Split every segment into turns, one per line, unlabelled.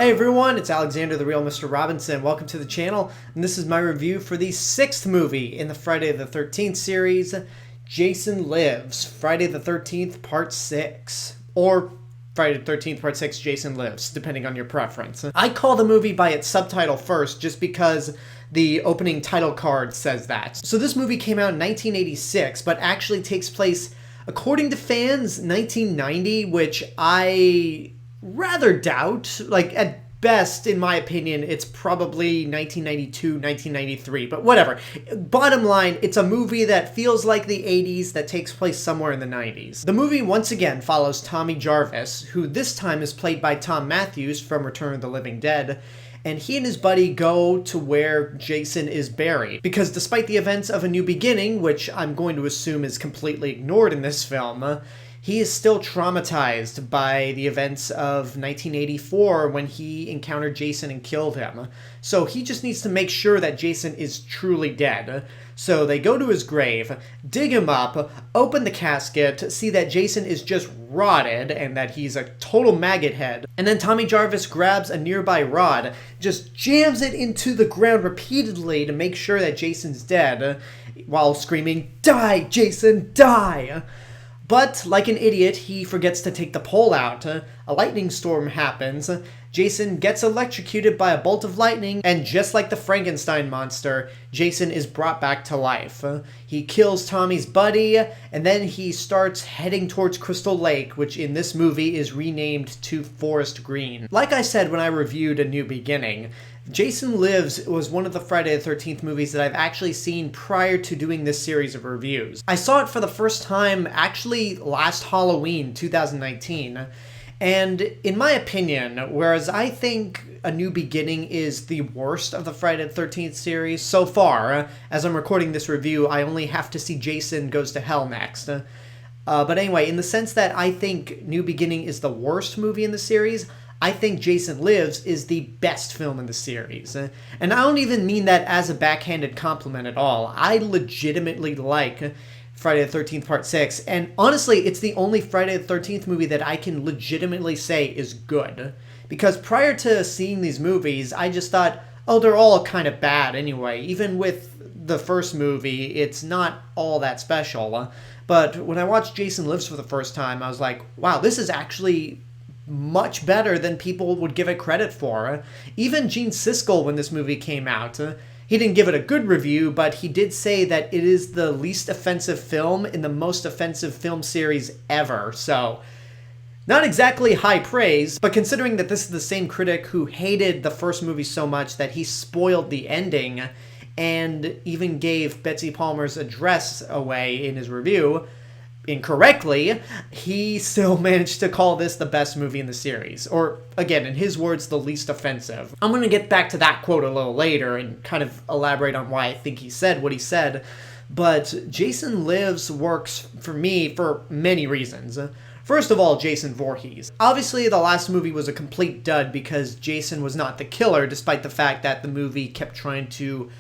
Hi everyone, it's Alexander, the Real Mr. Robinson. Welcome to the channel, and this is my review for the 6th movie in the Friday the 13th series, Jason Lives, Friday the 13th Part 6, or Friday the 13th Part 6, Jason Lives, depending on your preference. I call the movie by its subtitle first, just because the opening title card says that. So this movie came out in 1986, but actually takes place, according to fans, 1990, which I rather doubt. Like, at best, in my opinion, it's probably 1992, 1993, but whatever. Bottom line, it's a movie that feels like the 80s that takes place somewhere in the 90s. The movie once again follows Tommy Jarvis, who this time is played by Thom Mathews from Return of the Living Dead, and he and his buddy go to where Jason is buried. Because despite the events of A New Beginning, which I'm going to assume is completely ignored in this film, he is still traumatized by the events of 1984 when he encountered Jason and killed him. So he just needs to make sure that Jason is truly dead. So they go to his grave, dig him up, open the casket, see that Jason is just rotted and that he's a total maggot head. And then Tommy Jarvis grabs a nearby rod, just jams it into the ground repeatedly to make sure that Jason's dead, while screaming, "Die, Jason, die!" But, like an idiot, he forgets to take the pole out. A lightning storm happens. Jason gets electrocuted by a bolt of lightning, and just like the Frankenstein monster, Jason is brought back to life. He kills Tommy's buddy, and then he starts heading towards Crystal Lake, which in this movie is renamed to Forest Green. Like I said when I reviewed A New Beginning, Jason Lives was one of the Friday the 13th movies that I've actually seen prior to doing this series of reviews. I saw it for the first time actually last Halloween, 2019, and in my opinion, whereas I think A New Beginning is the worst of the Friday the 13th series so far, as I'm recording this review, I only have to see Jason Goes to Hell next. But anyway, in the sense that I think New Beginning is the worst movie in the series, I think Jason Lives is the best film in the series. And I don't even mean that as a backhanded compliment at all. I legitimately like Friday the 13th Part 6, and honestly, it's the only Friday the 13th movie that I can legitimately say is good. Because prior to seeing these movies, I just thought, oh, they're all kind of bad anyway. Even with the first movie, it's not all that special. But when I watched Jason Lives for the first time, I was like, wow, this is actually much better than people would give it credit for. Even Gene Siskel, when this movie came out, he didn't give it a good review, but he did say that it is the least offensive film in the most offensive film series ever. So, not exactly high praise, but considering that this is the same critic who hated the first movie so much that he spoiled the ending and even gave Betsy Palmer's address away in his review incorrectly, he still managed to call this the best movie in the series. Or, again, in his words, the least offensive. I'm going to get back to that quote a little later and kind of elaborate on why I think he said what he said. But Jason Lives works for me for many reasons. First of all, Jason Voorhees. Obviously, the last movie was a complete dud because Jason was not the killer, despite the fact that the movie kept trying to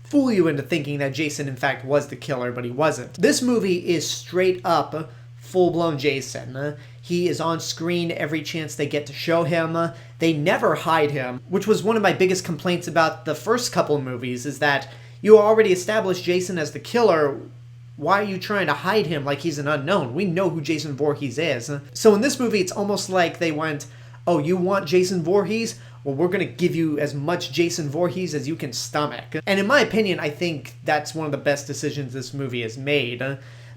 fool you into thinking that Jason, in fact, was the killer, but he wasn't. This movie is straight up full-blown Jason. He is on screen every chance they get to show him. They never hide him, which was one of my biggest complaints about the first couple of movies, is that you already established Jason as the killer. Why are you trying to hide him like he's an unknown? We know who Jason Voorhees is. So in this movie, it's almost like they went, oh, you want Jason Voorhees? Well, we're going to give you as much Jason Voorhees as you can stomach. And in my opinion, I think that's one of the best decisions this movie has made.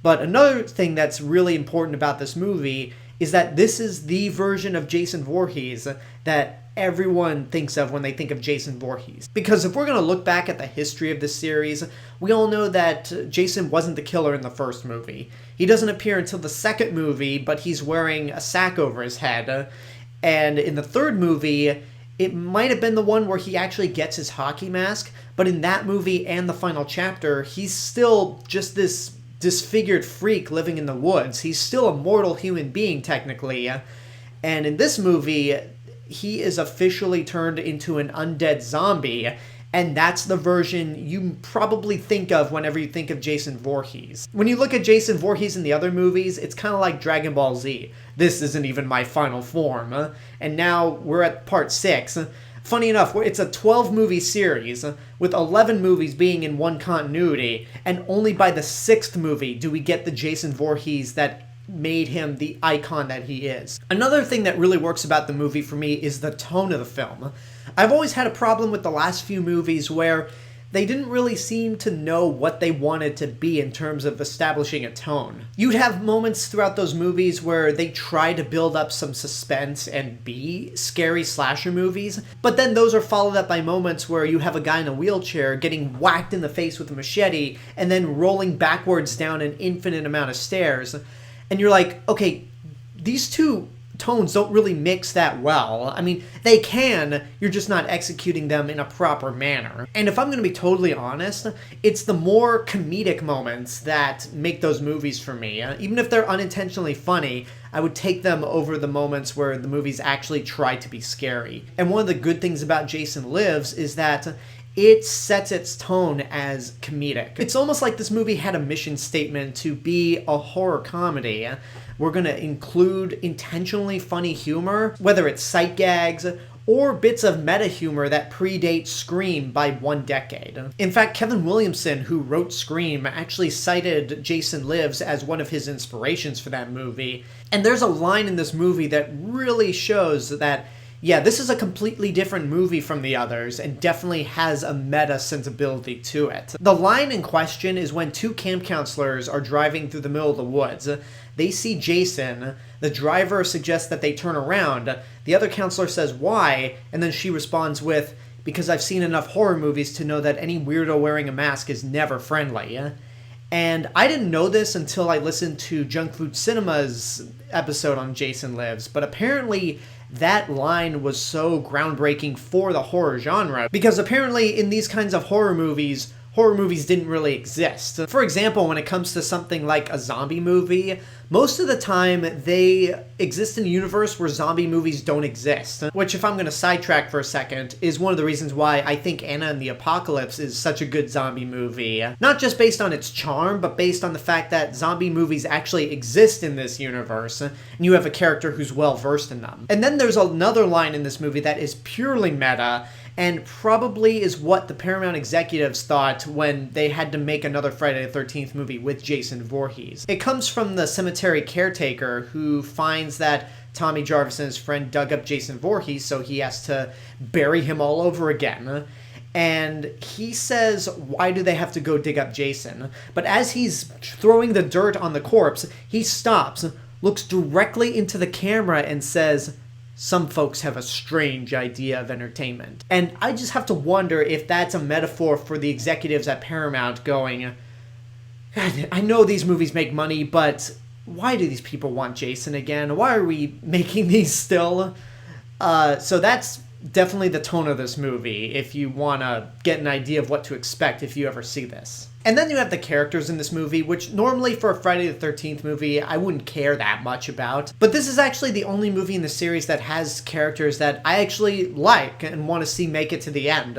But another thing that's really important about this movie is that this is the version of Jason Voorhees that everyone thinks of when they think of Jason Voorhees. Because if we're going to look back at the history of this series, we all know that Jason wasn't the killer in the first movie. He doesn't appear until the second movie, but he's wearing a sack over his head. And in the third movie, it might have been the one where he actually gets his hockey mask, but in that movie and the final chapter, he's still just this disfigured freak living in the woods. He's still a mortal human being, technically. And in this movie, he is officially turned into an undead zombie, And that's the version you probably think of whenever you think of Jason Voorhees. When you look at Jason Voorhees in the other movies, it's kind of like Dragon Ball Z. This isn't even my final form. And now we're at part 6. Funny enough, it's a 12-movie series, with 11 movies being in one continuity, and only by the 6th movie do we get the Jason Voorhees that made him the icon that he is. Another thing that really works about the movie for me is the tone of the film. I've always had a problem with the last few movies where they didn't really seem to know what they wanted to be in terms of establishing a tone. You'd have moments throughout those movies where they try to build up some suspense and be scary slasher movies, but then those are followed up by moments where you have a guy in a wheelchair getting whacked in the face with a machete and then rolling backwards down an infinite amount of stairs. And you're like, okay, these two tones don't really mix that well. I mean, they can, you're just not executing them in a proper manner. And if I'm going to be totally honest, it's the more comedic moments that make those movies for me. Even if they're unintentionally funny, I would take them over the moments where the movies actually try to be scary. And one of the good things about Jason Lives is that it sets its tone as comedic. It's almost like this movie had a mission statement to be a horror comedy. We're going to include intentionally funny humor, whether it's sight gags or bits of meta humor that predate Scream by 1 decade. In fact, Kevin Williamson, who wrote Scream, actually cited Jason Lives as one of his inspirations for that movie. And there's a line in this movie that really shows that yeah, this is a completely different movie from the others and definitely has a meta sensibility to it. The line in question is when 2 camp counselors are driving through the middle of the woods. They see Jason. The driver suggests that they turn around. The other counselor says, "Why?" And then she responds with, "Because I've seen enough horror movies to know that any weirdo wearing a mask is never friendly." And I didn't know this until I listened to Junk Food Cinema's episode on Jason Lives, but apparently that line was so groundbreaking for the horror genre, because apparently in these kinds of horror movies didn't really exist. For example, when it comes to something like a zombie movie, most of the time they exist in a universe where zombie movies don't exist. Which, if I'm going to sidetrack for a second, is one of the reasons why I think Anna and the Apocalypse is such a good zombie movie. Not just based on its charm, but based on the fact that zombie movies actually exist in this universe, and you have a character who's well versed in them. And then there's another line in this movie that is purely meta, and probably is what the Paramount executives thought when they had to make another Friday the 13th movie with Jason Voorhees. It comes from the cemetery caretaker who finds that Tommy Jarvis and his friend dug up Jason Voorhees, so he has to bury him all over again. And he says, why do they have to go dig up Jason? But as he's throwing the dirt on the corpse, he stops, looks directly into the camera and says, "Some folks have a strange idea of entertainment." And I just have to wonder if that's a metaphor for the executives at Paramount going, God, I know these movies make money, but why do these people want Jason again? Why are we making these still? So that's definitely the tone of this movie, if you want to get an idea of what to expect if you ever see this. And then you have the characters in this movie, which normally for a Friday the 13th movie, I wouldn't care that much about. But this is actually the only movie in the series that has characters that I actually like and want to see make it to the end.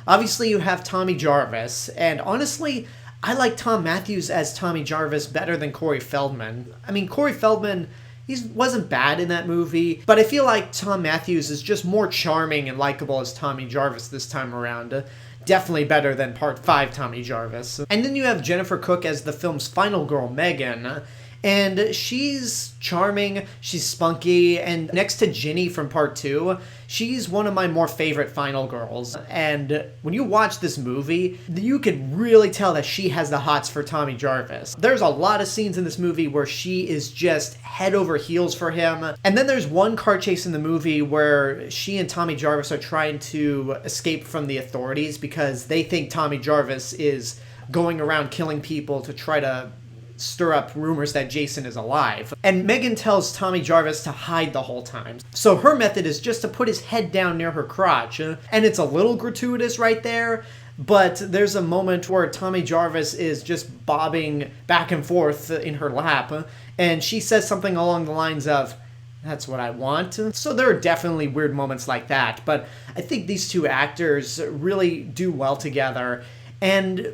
Obviously, you have Tommy Jarvis, and honestly, I like Thom Mathews as Tommy Jarvis better than Corey Feldman. I mean, Corey Feldman, he wasn't bad in that movie, but I feel like Thom Mathews is just more charming and likable as Tommy Jarvis this time around. Definitely better than Part 5 Tommy Jarvis. And then you have Jennifer Cooke as the film's final girl, Megan. And she's charming, she's spunky, and next to Ginny from Part 2, she's one of my more favorite final girls. And when you watch this movie, you could really tell that she has the hots for Tommy Jarvis. There's a lot of scenes in this movie where she is just head over heels for him. And then there's one car chase in the movie where she and Tommy Jarvis are trying to escape from the authorities because they think Tommy Jarvis is going around killing people to try to stir up rumors that Jason is alive. And Megan tells Tommy Jarvis to hide the whole time. So her method is just to put his head down near her crotch. And it's a little gratuitous right there, but there's a moment where Tommy Jarvis is just bobbing back and forth in her lap, and she says something along the lines of, That's what I want. So there are definitely weird moments like that, but I think these two actors really do well together, and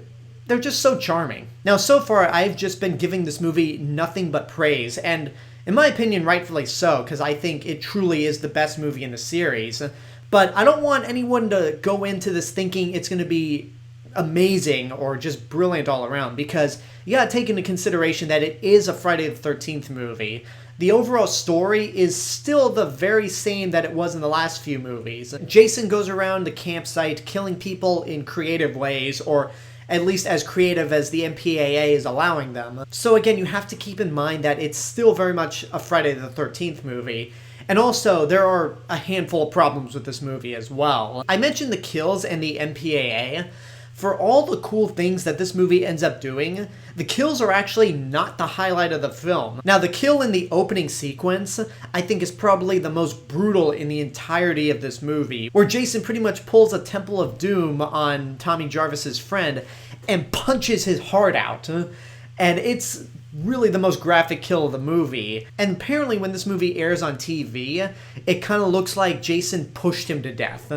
they're just so charming. Now, so far, I've just been giving this movie nothing but praise, and in my opinion, rightfully so, because I think it truly is the best movie in the series. But I don't want anyone to go into this thinking it's going to be amazing or just brilliant all around, because you gotta take into consideration that it is a Friday the 13th movie. The overall story is still the very same that it was in the last few movies. Jason goes around the campsite killing people in creative ways, or at least as creative as the MPAA is allowing them. So again, you have to keep in mind that it's still very much a Friday the 13th movie. And also, there are a handful of problems with this movie as well. I mentioned the kills and the MPAA. For all the cool things that this movie ends up doing, the kills are actually not the highlight of the film. Now, the kill in the opening sequence, I think, is probably the most brutal in the entirety of this movie, where Jason pretty much pulls a Temple of Doom on Tommy Jarvis's friend and punches his heart out. And it's really the most graphic kill of the movie. And apparently when this movie airs on TV, it kind of looks like Jason pushed him to death.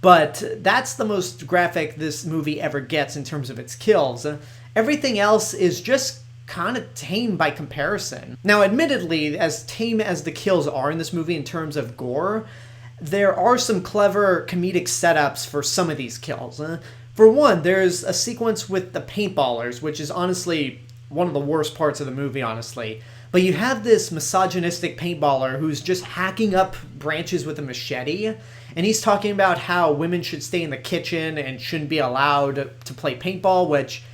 But that's the most graphic this movie ever gets in terms of its kills. Everything else is just kind of tame by comparison. Now, admittedly, as tame as the kills are in this movie in terms of gore, there are some clever comedic setups for some of these kills. For one, there's a sequence with the paintballers, which is honestly one of the worst parts of the movie, honestly. But you have this misogynistic paintballer who's just hacking up branches with a machete, and he's talking about how women should stay in the kitchen and shouldn't be allowed to play paintball, which,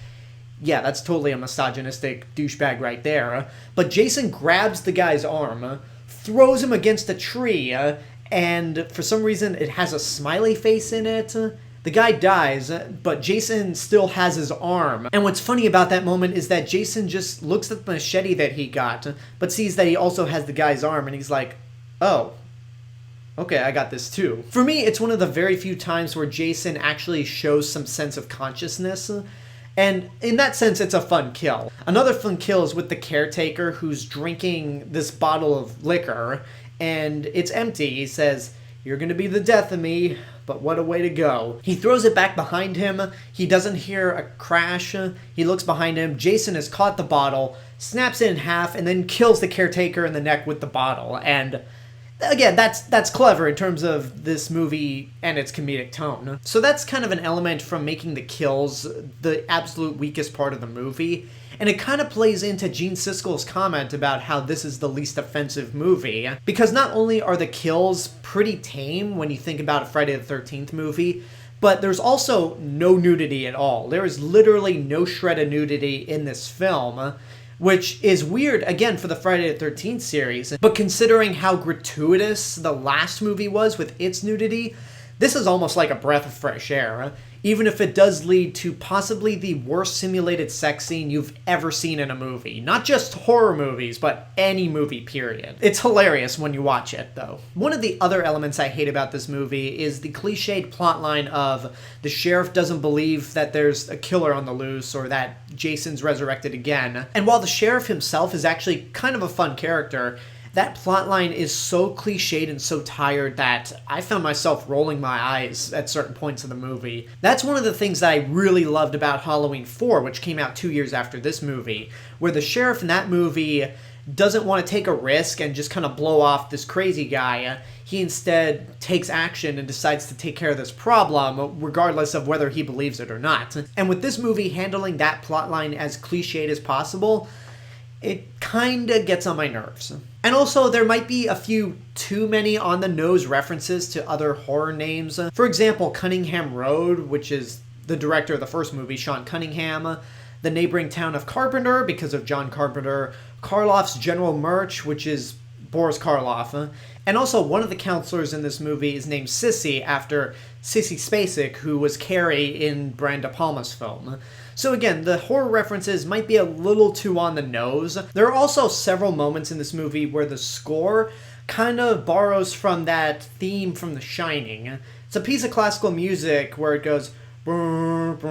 yeah, that's totally a misogynistic douchebag right there. But Jason grabs the guy's arm, throws him against a tree, and for some reason it has a smiley face in it. The guy dies, but Jason still has his arm. And what's funny about that moment is that Jason just looks at the machete that he got, but sees that he also has the guy's arm, and he's like, oh, okay, I got this too. For me, it's one of the very few times where Jason actually shows some sense of consciousness, and in that sense, it's a fun kill. Another fun kill is with the caretaker who's drinking this bottle of liquor, and it's empty. He says, "You're gonna be the death of me, but what a way to go." He throws it back behind him. He doesn't hear a crash. He looks behind him. Jason has caught the bottle, snaps it in half, and then kills the caretaker in the neck with the bottle. And again, that's clever in terms of this movie and its comedic tone. So that's kind of an element from making the kills the absolute weakest part of the movie. And it kind of plays into Gene Siskel's comment about how this is the least offensive movie. Because not only are the kills pretty tame when you think about a Friday the 13th movie, but there's also no nudity at all. There is literally no shred of nudity in this film, which is weird, again, for the Friday the 13th series. But considering how gratuitous the last movie was with its nudity, this is almost like a breath of fresh air, even if it does lead to possibly the worst simulated sex scene you've ever seen in a movie. Not just horror movies, but any movie, period. It's hilarious when you watch it, though. One of the other elements I hate about this movie is the cliched plotline of the sheriff doesn't believe that there's a killer on the loose or that Jason's resurrected again. And while the sheriff himself is actually kind of a fun character, that plotline is so cliched and so tired that I found myself rolling my eyes at certain points of the movie. That's one of the things that I really loved about Halloween 4, which came out 2 years after this movie, where the sheriff in that movie doesn't want to take a risk and just kind of blow off this crazy guy. He instead takes action and decides to take care of this problem, regardless of whether he believes it or not. And with this movie handling that plotline as cliched as possible, it kinda gets on my nerves. And also, there might be a few too many on-the-nose references to other horror names. For example, Cunningham Road, which is the director of the first movie, Sean Cunningham. The neighboring town of Carpenter, because of John Carpenter. Karloff's General Merch, which is Boris Karloff. And also, one of the counselors in this movie is named Sissy, after Sissy Spacek, who was Carrie in Brian De Palma's film. So again, the horror references might be a little too on the nose. There are also several moments in this movie where the score kind of borrows from that theme from The Shining. It's a piece of classical music where it goes, and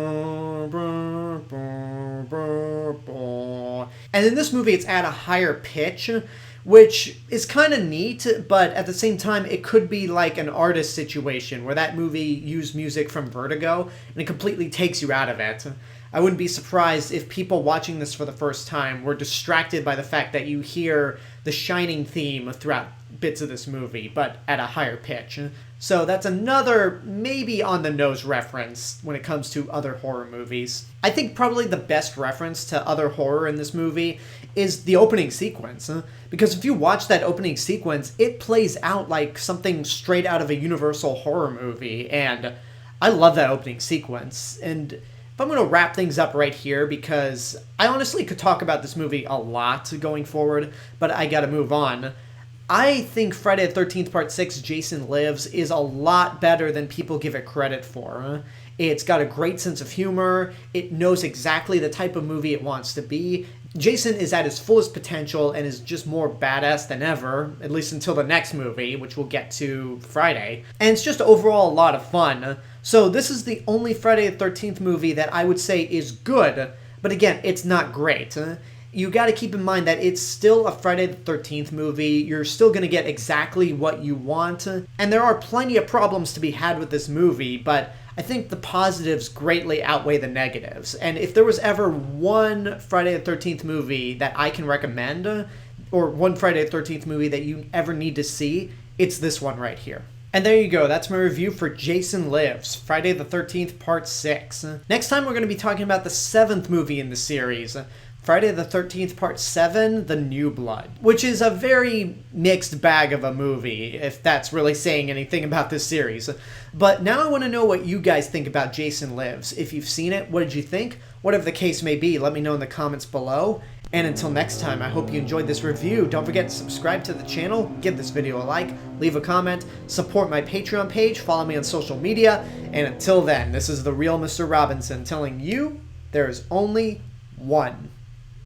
in this movie it's at a higher pitch, which is kind of neat, but at the same time, it could be like an artist situation where that movie used music from Vertigo and it completely takes you out of it. I wouldn't be surprised if people watching this for the first time were distracted by the fact that you hear the Shining theme throughout bits of this movie, but at a higher pitch. So that's another maybe on the nose reference when it comes to other horror movies. I think probably the best reference to other horror in this movie is the opening sequence. Because if you watch that opening sequence, it plays out like something straight out of a Universal horror movie, and I love that opening sequence. And if I'm going to wrap things up right here, because I honestly could talk about this movie a lot going forward, but I gotta move on. I think Friday the 13th Part 6, Jason Lives, is a lot better than people give it credit for. It's got a great sense of humor, it knows exactly the type of movie it wants to be. Jason is at his fullest potential and is just more badass than ever, at least until the next movie, which we'll get to Friday. And it's just overall a lot of fun. So this is the only Friday the 13th movie that I would say is good, but again, it's not great. You gotta keep in mind that it's still a Friday the 13th movie, you're still gonna get exactly what you want, and there are plenty of problems to be had with this movie, but I think the positives greatly outweigh the negatives. And if there was ever one Friday the 13th movie that I can recommend, or one Friday the 13th movie that you ever need to see, it's this one right here. And there you go, that's my review for Jason Lives, Friday the 13th Part 6. Next time we're going to be talking about the 7th movie in the series, Friday the 13th Part 7, The New Blood, which is a very mixed bag of a movie, if that's really saying anything about this series. But now I want to know what you guys think about Jason Lives. If you've seen it, what did you think? Whatever the case may be, let me know in the comments below. And until next time, I hope you enjoyed this review. Don't forget to subscribe to the channel, give this video a like, leave a comment, support my Patreon page, follow me on social media, and until then, this is the Real Mr. Robinson telling you there is only one